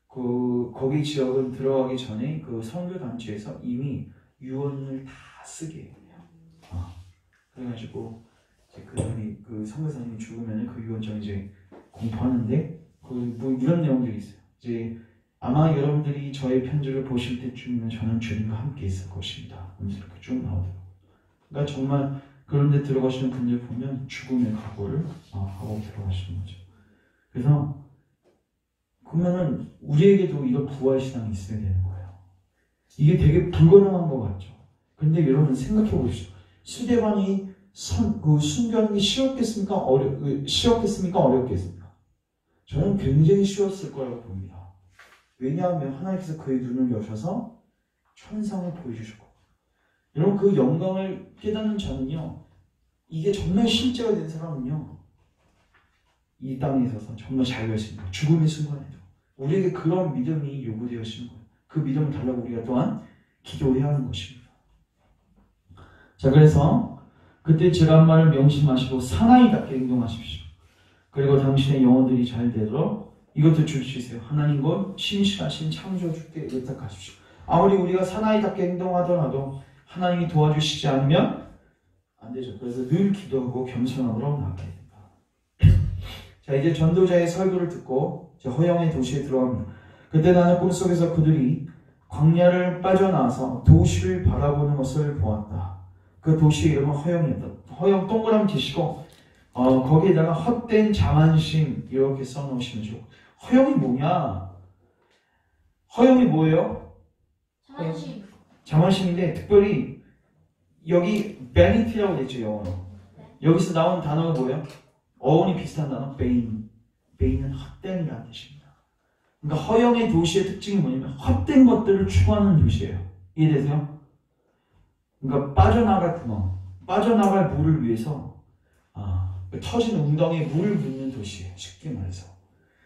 S1: 거기 지역은 들어가기 전에 그 선교단체에서 이미 유언을 다 쓰게 해요. 그래가지고 이제 그 선교사님이 죽으면 그 유언장 이제 공포하는데 뭐 이런 내용들이 있어요. 이제 아마 여러분들이 저의 편지를 보실 때쯤이면 저는 주님과 함께 있을 것입니다. 이렇게 쭉 나오더라고요. 그러니까 정말 그런데 들어가시는 분들 보면 죽음의 각오를 하고 들어가시는 거죠. 그래서 그러면은 우리에게도 이런 부활신앙이 있어야 되는 거예요. 이게 되게 불가능한 것 같죠. 근데 여러분 생각해 보십시오. 스데반이 순교하는 게 쉬웠겠습니까? 어렵겠습니까? 저는 굉장히 쉬웠을 거라고 봅니다. 왜냐하면 하나님께서 그의 눈을 여셔서 천상을 보여주셨고, 여러분 그 영광을 깨닫는 자는요, 이게 정말 실제가 된 사람은요, 이 땅에 있어서 정말 잘 되었습니다. 죽음의 순간에도 우리에게 그런 믿음이 요구되어지는 거예요. 그 믿음을 달라고 우리가 또한 기도해야 하는 것입니다. 자, 그래서 그때 제가 한 말을 명심하시고 사나이답게 행동하십시오. 그리고 당신의 영혼들이 잘 되도록 이것도 줄치세요. 하나님 곧 신실하신 창조주께 의탁하십시오. 아무리 우리가 사나이답게 행동하더라도 하나님이 도와주시지 않으면 안 되죠. 그래서 늘 기도하고 겸손함으로 나가야 됩니다. 자, 이제 전도자의 설교를 듣고 허영의 도시에 들어갑니다. 그때 나는 꿈속에서 그들이 광야를 빠져나와서 도시를 바라보는 것을 보았다. 그 도시의 이름은 허영이었다. 허영 동그라미 치시고 거기에다가 헛된 자만심 이렇게 써놓으시면 좋고. 허영이 뭐냐? 허영이 뭐예요?
S3: 자만심.
S1: 자만심인데 특별히 여기 vanity라고 되죠, 영어로. 여기서 나온 단어가 뭐예요? 어원이 비슷한 단어, vain. vain은 헛된이라는 뜻입니다. 그러니까 허영의 도시의 특징이 뭐냐면 헛된 것들을 추구하는 도시예요. 이해되세요? 그러니까 빠져나갈 물을 위해서 터진 웅덩이에 물을 붓는 도시예요. 쉽게 말해서.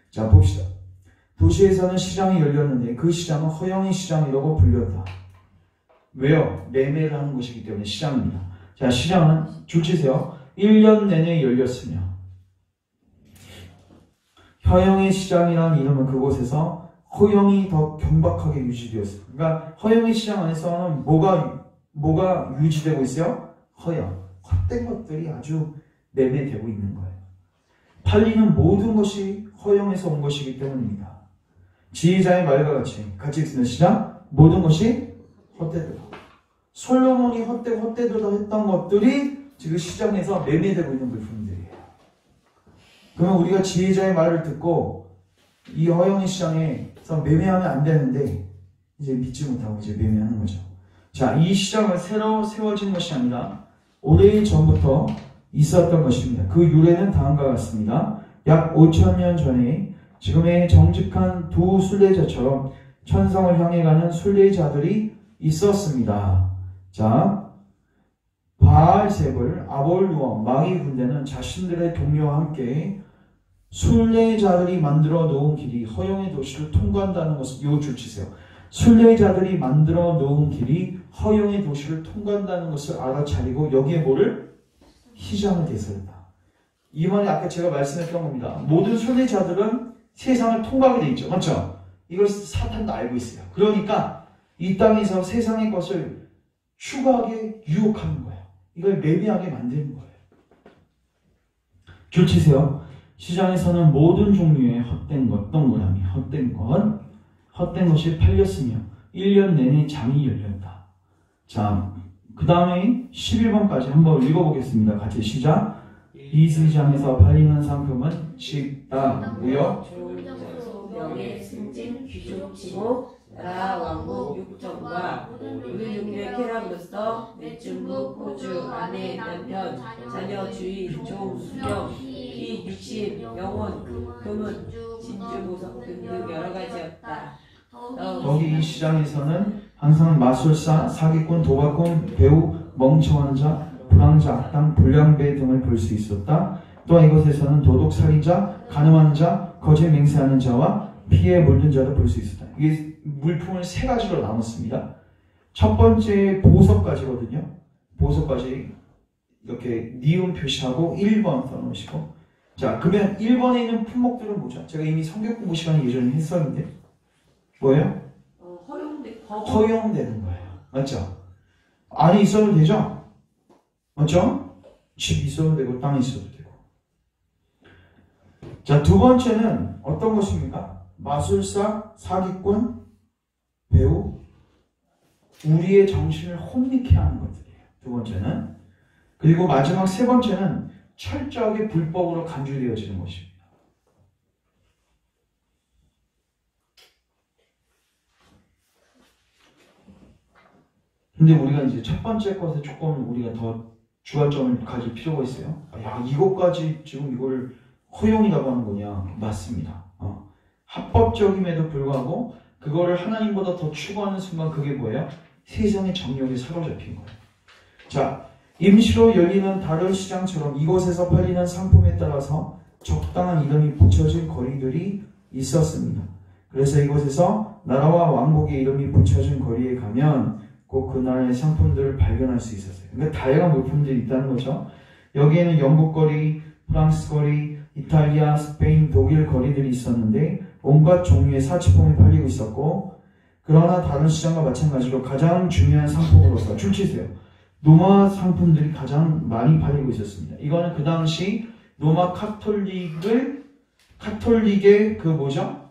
S1: 자, 봅시다. 도시에서는 시장이 열렸는데 그 시장은 허영의 시장이라고 불렸다. 왜요? 매매를 하는 곳이기 때문에 시장입니다. 자, 시장은 줄 치세요. 1년 내내 열렸으며 허영의 시장이라는 이름은 그곳에서 허영이 더 경박하게 유지되었어요. 그러니까 허영의 시장 안에서는 뭐가 유지되고 있어요? 허영. 헛된 것들이 아주 매매되고 있는 거예요. 팔리는 모든 것이 허영에서 온 것이기 때문입니다. 지혜자의 말과 같이 읽습니다. 시작. 모든 것이 헛되더라. 솔로몬이 헛되더라 했던 것들이 지금 시장에서 매매되고 있는 물품들이에요. 그러면 우리가 지혜자의 말을 듣고 이 허영의 시장에서 매매하면 안 되는데 이제 믿지 못하고 이제 매매하는 거죠. 자, 이 시장은 새로 세워진 것이 아니라 오래전부터 있었던 것입니다. 그 유래는 다음과 같습니다. 약 5,000년 전에 지금의 정직한 두 순례자처럼 천성을 향해 가는 순례자들이 있었습니다. 자, 바알세불, 아볼루원, 마귀 군대는 자신들의 동료와 함께 순례자들이 만들어 놓은 길이 허영의 도시를 통과한다는 것을 요 줄 치세요. 순례자들이 만들어 놓은 길이 허영의 도시를 통과한다는 것을 알아차리고 여기에 뭐를? 시장을 개설했다. 이 말이 아까 제가 말씀했던 겁니다. 모든 순례자들은 세상을 통과하게 돼 있죠. 맞죠? 이걸 사탄도 알고 있어요. 그러니까 이 땅에서 세상의 것을 추구하게 유혹하는 거예요. 이걸 매매하게 만드는 거예요. 줄 치세요. 시장에서는 모든 종류의 헛된 것, 동그라미, 헛된 것이 팔렸으며 1년 내내 장이 열렸다. 자, 그 다음에 11번까지 한번 읽어보겠습니다. 같이 시작. 이 시장에서 팔리는 상품은 집, 땅, 무역,
S2: 명예, 승진, 귀족, 지목, 나라, 왕국, 육정과 모든 종류의 쾌락으로서 맥중국, 호주, 아내, 남편, 자녀, 주의, 종, 수령, 이 육신, 영혼, 금은, 진주, 보석 등등 여러 가지였다.
S1: 여기 이 시장에서는 항상 마술사, 사기꾼, 도박꾼, 배우, 멍청한 자, 불황자, 악당, 불량배 등을 볼 수 있었다. 또한 이곳에서는 도둑, 살인자, 가늠하는 자, 거짓 맹세하는 자와 피에 물든 자를 볼 수 있었다. 이게 물품을 세 가지로 나눴습니다. 첫 번째 보석까지거든요. 보석까지 이렇게 니은 표시하고 1번 써놓으시고. 자, 그러면 1번에 있는 품목들은 뭐죠? 제가 이미 성경 공부 시간에 예전에 했었는데 뭐예요? 허용되는 거예요. 맞죠? 안에 있어도 되죠? 맞죠? 집 있어도 되고 땅 있어도 되고. 자, 두 번째는 어떤 것입니까? 마술사, 사기꾼, 배우, 우리의 정신을 혼미케 하는 것들이에요. 두 번째는. 그리고 마지막 세 번째는 철저하게 불법으로 간주되어지는 것입니다. 근데 우리가 이제 첫 번째 것에 조금 우리가 더 주안점을 가질 필요가 있어요. 야, 이것까지 지금 이걸 허용이라고 하는 거냐? 맞습니다. 합법적임에도 불구하고 그거를 하나님보다 더 추구하는 순간 그게 뭐예요? 세상의 정욕에 사로잡힌 거예요. 자, 임시로 열리는 다른 시장처럼 이곳에서 팔리는 상품에 따라서 적당한 이름이 붙여진 거리들이 있었습니다. 그래서 이곳에서 나라와 왕국의 이름이 붙여진 거리에 가면 꼭 그 나라의 상품들을 발견할 수 있었어요. 그러니까 다양한 물품들이 있다는 거죠. 여기에는 영국 거리, 프랑스 거리, 이탈리아, 스페인, 독일 거리들이 있었는데 온갖 종류의 사치품이 팔리고 있었고, 그러나 다른 시장과 마찬가지로 가장 중요한 상품으로서 줄치세요. 로마 상품들이 가장 많이 팔리고 있었습니다. 이거는 그 당시 로마 카톨릭의 그 뭐죠?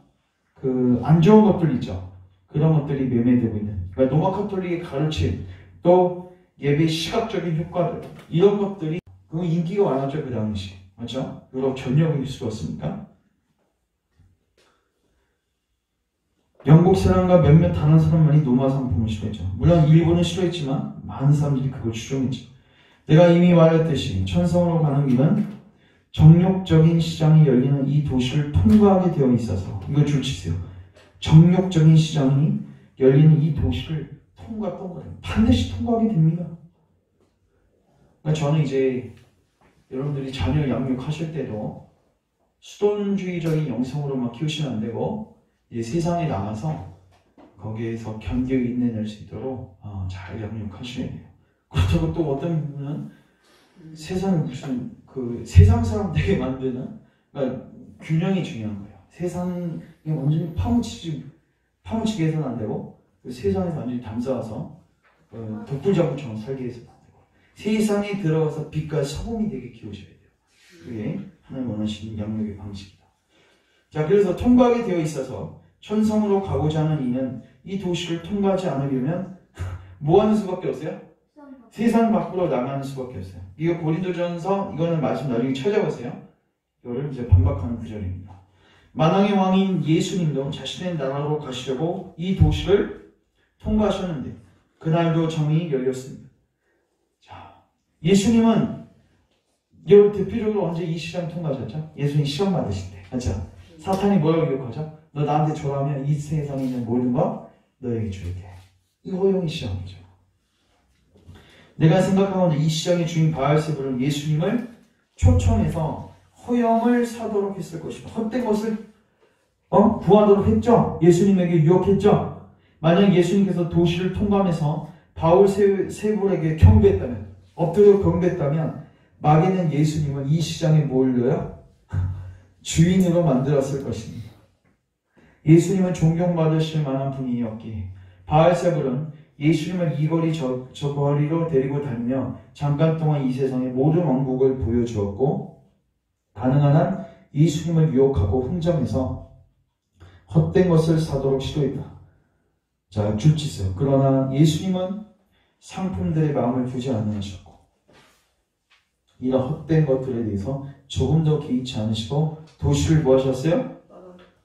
S1: 그 안 좋은 것들 있죠. 그런 것들이 매매되고 있는. 그러니까 로마 카톨릭의 가르침, 또 예배 시각적인 효과들, 이런 것들이 그 인기가 많았죠. 그 당시. 맞죠? 유럽 전역에 있었으니까. 영국 사람과 몇몇 다른 사람만이 로마 상품을 싫어했죠. 물론 일부는 싫어했지만 많은 사람들이 그걸 추종했죠. 내가 이미 말했듯이 천성으로 가는 길은 정욕적인 시장이 열리는 이 도시를 통과하게 되어 있어서, 이걸 줄치세요. 정욕적인 시장이 열리는 이 도시를 반드시 통과하게 됩니다. 그러니까 저는 이제 여러분들이 자녀 양육하실 때도 수돈주의적인 영성으로만 키우시면 안 되고, 이제 세상에 나가서 거기에서 견뎌 인내낼 수 있도록 잘 양육하셔야 돼요. 그렇다고 또 어떤 분은 세상에 무슨 세상 사람 되게 만드는, 그러니까 균형이 중요한 거예요. 세상에 완전히 파묻히게 해서는 안 되고, 세상에서 완전히 담싸워서 독불장군처럼 살게 해서는 안 되고, 세상에 들어가서 빛과 서금이 되게 키우셔야 돼요. 그게 하나님 원하시는 양육의 방식이다. 자, 그래서 통과하게 되어 있어서 천성으로 가고자 하는 이는 이 도시를 통과하지 않으려면 뭐 하는 수밖에 없어요? 세상 밖으로 나가는 수밖에 없어요. 이거 고린도전서, 이거는 말씀 나중에 찾아보세요. 이거를 이제 반박하는 구절입니다. 만왕의 왕인 예수님도 자신의 나라로 가시려고 이 도시를 통과하셨는데 그날도 정이 열렸습니다. 자, 예수님은 여러분 대표적으로 언제 이 시장 통과하셨죠? 예수님 시험 받으실 때, 그렇죠? 사탄이 뭐라고 유혹하죠? 너 나한테 절하면 이 세상에 있는 모든 것 너에게 줄게. 이 허용의 시장이죠. 내가 생각하건대 이 시장의 주인 바알세불은 예수님을 초청해서 허영을 사도록 했을 것이다. 헛된 것을 구하도록 했죠. 예수님에게 유혹했죠. 만약 예수님께서 도시를 통과하면서 바울세불에게 경배했다면, 엎드려 경배했다면 마귀는 예수님은 이 시장에 뭘 넣어요? 주인으로 만들었을 것입니다. 예수님은 존경받으실 만한 분이었기에 바알세불은 예수님을 이 거리 저 거리로 데리고 다니며 잠깐 동안 이 세상의 모든 왕국을 보여주었고 가능한 한 예수님을 유혹하고 흥정해서 헛된 것을 사도록 시도했다. 자, 줄치세요. 그러나 예수님은 상품들의 마음을 두지 않으셨고 이런 헛된 것들에 대해서 조금 더 개의치 않으시고 도시를 뭐 하셨어요?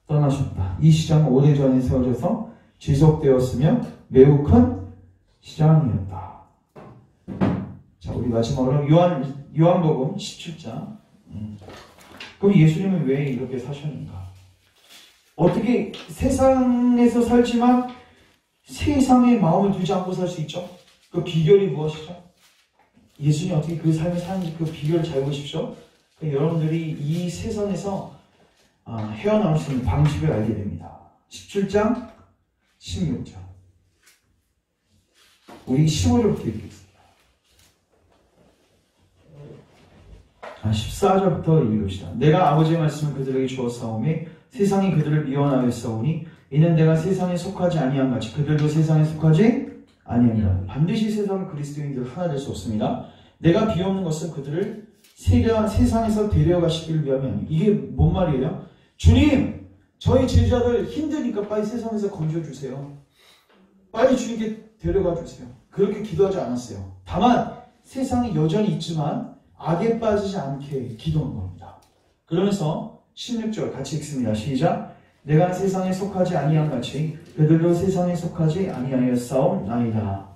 S1: 떠나셨다. 이 시장은 오래전에 세워져서 지속되었으며 매우 큰 시장이었다. 자, 우리 마지막으로 요한복음 17장. 그럼 예수님은 왜 이렇게 사셨는가? 어떻게 세상에서 살지만 세상의 마음을 두지 않고 살 수 있죠? 그 비결이 무엇이죠? 예수님이 어떻게 그 삶을 사는지 그 비결을 잘 보십시오. 여러분들이 이 세상에서 헤어나올 수 있는 방식을 알게 됩니다. 17장, 16장. 우리 15절부터 읽겠습니다. 14절부터 읽읍시다. 내가 아버지의 말씀을 그들에게 주었사오매 세상이 그들을 미워하였사오니 이는 내가 세상에 속하지 아니한 같이 그들도 세상에 속하지 아니하니라. 반드시 세상 그리스도인들 하나 될 수 없습니다. 내가 비옵는 것은 그들을 세상에서 데려가시기를 위함이 이게 뭔 말이에요? 주님, 저희 제자들 힘드니까 빨리 세상에서 건져주세요. 빨리 주님께 데려가 주세요. 그렇게 기도하지 않았어요. 다만 세상이 여전히 있지만 악에 빠지지 않게 기도한 겁니다. 그러면서 16절 같이 읽습니다. 시작. 내가 세상에 속하지 아니한 같이 그들도 세상에 속하지 아니하였사옵나이다.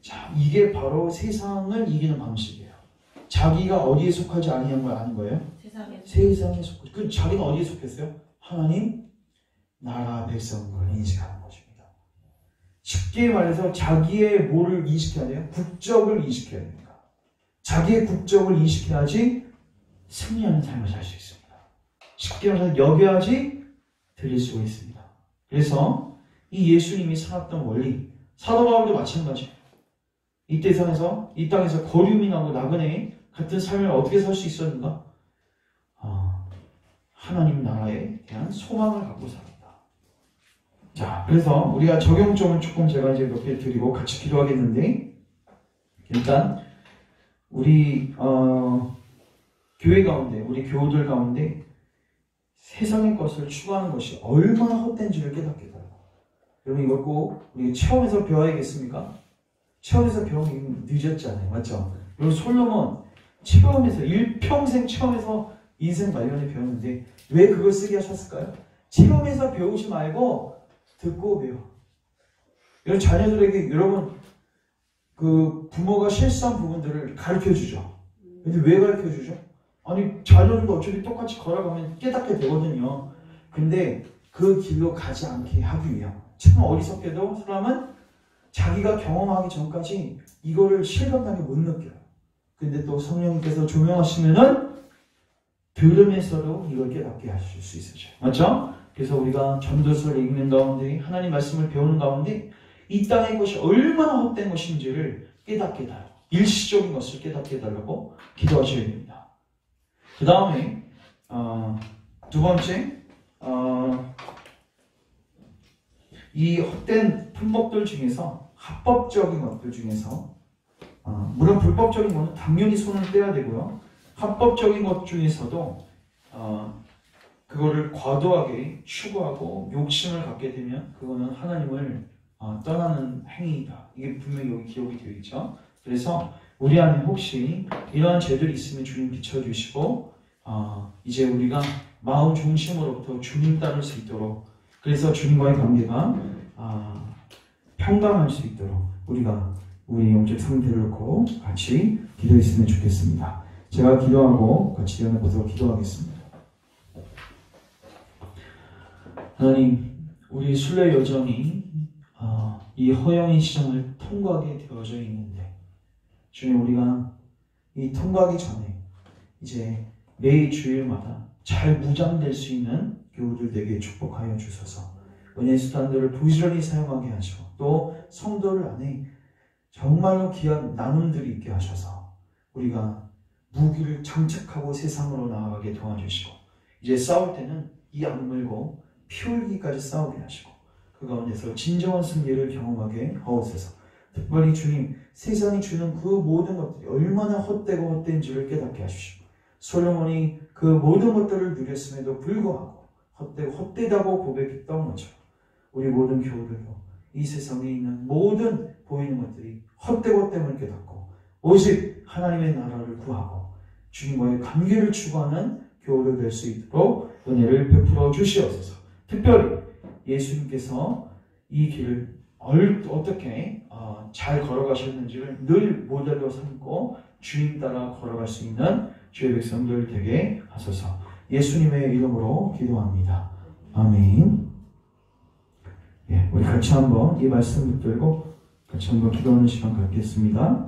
S1: 자, 이게 바로 세상을 이기는 방식이에요. 자기가 어디에 속하지 아니한 걸 아는 거예요? 세상에 속하지. 그 자기는 어디에 속했어요? 하나님, 나라, 백성을 인식하는 것입니다. 쉽게 말해서 자기의 뭐를 인식해야 돼요? 국적을 인식해야 됩니다. 자기의 국적을 인식해야지 승리하는 삶을 살 수 있습니다. 쉽게 말해서 여겨야지 드릴 수가 있습니다. 그래서 이 예수님이 살았던 원리, 사도 바울도 마찬가지예요. 이 땅에서 거류미 나고 나그네 같은 삶을 어떻게 살 수 있었는가? 하나님 나라에 대한 소망을 갖고 살았다. 자, 그래서 우리가 적용점을 조금 제가 이제 몇 개 드리고 같이 기도하겠는데, 일단 우리 교회 가운데, 우리 교우들 가운데 세상의 것을 추구하는 것이 얼마나 헛된지를 깨닫게 돼요. 여러분 이걸 꼭 우리 체험에서 배워야겠습니까? 체험에서 배우면 늦었잖아요. 맞죠? 여러분 솔로몬 체험에서 일평생 체험에서 인생 말년에 배웠는데 왜 그걸 쓰게 하셨을까요? 체험에서 배우지 말고 듣고 배워. 여러분 자녀들에게 여러분 그 부모가 실수한 부분들을 가르쳐주죠. 근데 왜 가르쳐주죠? 아니 자녀들도 어차피 똑같이 걸어가면 깨닫게 되거든요. 근데 그 길로 가지 않게 하기 위함. 참 어리석게도 사람은 자기가 경험하기 전까지 이거를 실감나게 못 느껴요. 근데 또 성령님께서 조명하시면은 들으면서도 이걸 깨닫게 하실 수 있으셔요. 맞죠? 그래서 우리가 전도서를 읽는 가운데 하나님 말씀을 배우는 가운데 이 땅의 것이 얼마나 헛된 것인지를 깨닫게 달라고, 일시적인 것을 깨닫게 달라고 기도하셔야 됩니다. 그 다음에 두 번째, 이 헛된 품목들 중에서 합법적인 것들 중에서 물론 불법적인 것은 당연히 손을 떼야 되고요. 합법적인 것 중에서도 그거를 과도하게 추구하고 욕심을 갖게 되면 그거는 하나님을 떠나는 행위이다. 이게 분명히 여기 기록이 되어 있죠. 그래서 우리 안에 혹시 이러한 죄들이 있으면 주님 비춰주시고 이제 우리가 마음 중심으로부터 주님 따를 수 있도록, 그래서 주님과의 관계가 평강할 수 있도록 우리가 우리 영적 상태를 놓고 같이 기도했으면 좋겠습니다. 제가 기도하고 같이 연합해서 기도하겠습니다. 하나님, 우리 순례 여정이 이 허영의 시장을 통과하게 되어져 있는데, 주님, 우리가 이 통과하기 전에 이제 매일 주일마다 잘 무장될 수 있는 교우들 되게 축복하여 주소서. 은혜 수단들을 부지런히 사용하게 하시고, 또 성도들 안에 정말로 귀한 나눔들이 있게 하셔서 우리가 무기를 장착하고 세상으로 나아가게 도와주시고, 이제 싸울 때는 이 악물고 피 흘기까지 싸우게 하시고, 그 가운데서 진정한 승리를 경험하게 하옵소서. 특별히 주님, 세상이 주는 그 모든 것들이 얼마나 헛되고 헛된지를 깨닫게 하십시오. 솔로몬이 그 모든 것들을 누렸음에도 불구하고 헛되고 헛되다고 고백했던 것처럼 우리 모든 교우들도 이 세상에 있는 모든 보이는 것들이 헛되고 헛됨을 깨닫고 오직 하나님의 나라를 구하고 주님과의 관계를 추구하는 교우들 될 수 있도록 은혜를 베풀어 주시옵소서. 특별히 예수님께서 이 길을 어떻게 잘 걸어가셨는지를 늘 모델로 삼고 주님 따라 걸어갈 수 있는 주의 백성들 되게 하소서. 예수님의 이름으로 기도합니다. 아멘. 우리 같이 한번 이 말씀 붙들고 같이 한번 기도하는 시간 갖겠습니다.